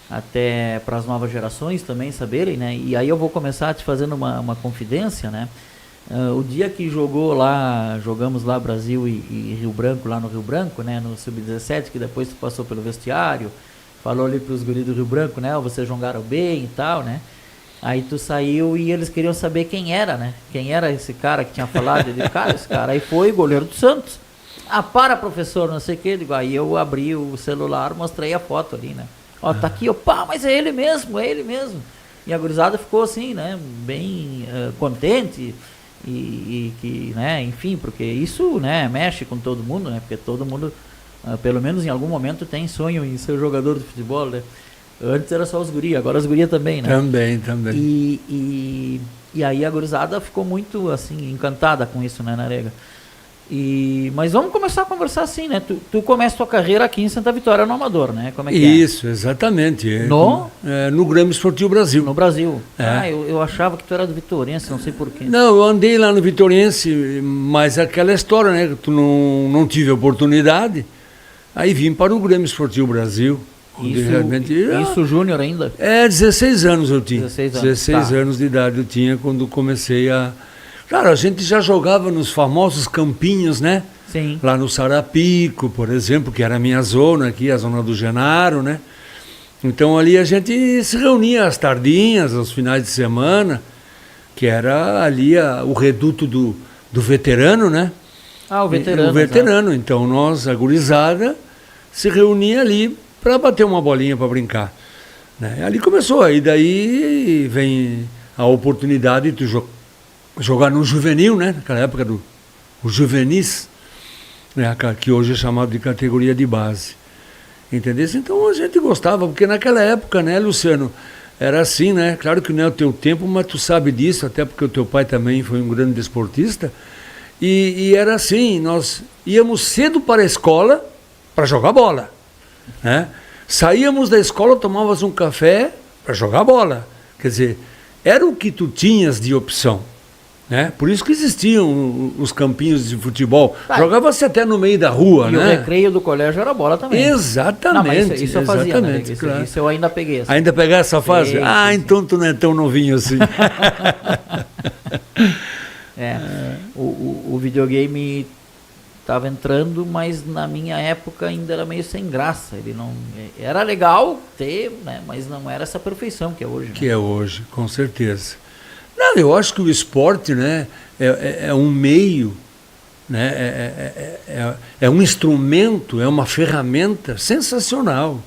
até para as novas gerações também saberem, né? E aí eu vou começar te fazendo uma confidência, né? O dia que jogamos lá Brasil e Rio Branco, lá no Rio Branco, né? No Sub-17, que depois tu passou pelo vestiário, falou ali pros guris do Rio Branco, né? Vocês jogaram bem e tal, né? Aí tu saiu e eles queriam saber quem era, né? Quem era esse cara que tinha falado. Eu digo, cara, esse cara aí foi goleiro do Santos. Ah, para, professor, não sei o que. Digo, aí eu abri o celular, mostrei a foto ali, né? Ó, tá aqui, ó, pá, mas é ele mesmo, é ele mesmo. E a gurizada ficou assim, né? Bem contente. E que, né, enfim, porque isso, né, mexe com todo mundo, né? Porque todo mundo, pelo menos em algum momento, tem sonho em ser jogador de futebol, né? Antes era só os guri, agora as gurias também, né? Também. E aí a gurizada ficou muito, assim, encantada com isso, né, Narega? Mas vamos começar a conversar assim, né? Tu começa tua carreira aqui em Santa Vitória, no Amador, né? Como é que Isso, exatamente. No Grêmio Esportivo Brasil. No Brasil. Eu achava que tu era do Vitorense, não sei porquê. Não, eu andei lá no Vitorense, mas aquela história, né? Que tu não tive oportunidade, aí vim para o Grêmio Esportivo Brasil. Isso júnior ainda? 16 anos eu tinha. 16 anos de idade eu tinha quando comecei a... Claro, a gente já jogava nos famosos campinhos, né? Sim. Lá no Sarapico, por exemplo, que era a minha zona aqui, a zona do Genaro, né? Então ali a gente se reunia às tardinhas, aos finais de semana, que era ali o reduto do veterano, né? Ah, o veterano. O veterano. Então nós, a gurizada, se reunia ali para bater uma bolinha para brincar. Né? Ali começou, aí daí vem a oportunidade de tu jogar no juvenil, né? Naquela época os juvenis, né? Que hoje é chamado de categoria de base. Entendeu? Então a gente gostava, porque naquela época, né, Luciano, era assim, né? Claro que não é o teu tempo, mas tu sabe disso, até porque o teu pai também foi um grande desportista. E era assim, nós íamos cedo para a escola para jogar bola. Né? Saíamos da escola, tomávamos um café para jogar bola. Quer dizer, era o que tu tinhas de opção. Né? Por isso que existiam os campinhos de futebol. Jogava-se até no meio da rua. E né? O recreio do colégio era bola também. Exatamente. Não, mas isso eu fazia, né? Claro. Isso eu ainda peguei. Assim. Ainda pegar essa fase? Sim. Então tu não é tão novinho assim. O videogame estava entrando, mas na minha época ainda era meio sem graça. Ele não era legal ter, né? Mas não era essa perfeição que é hoje. Né? Que é hoje, com certeza. Não, eu acho que o esporte, né, é um meio, né, é um instrumento, é uma ferramenta sensacional.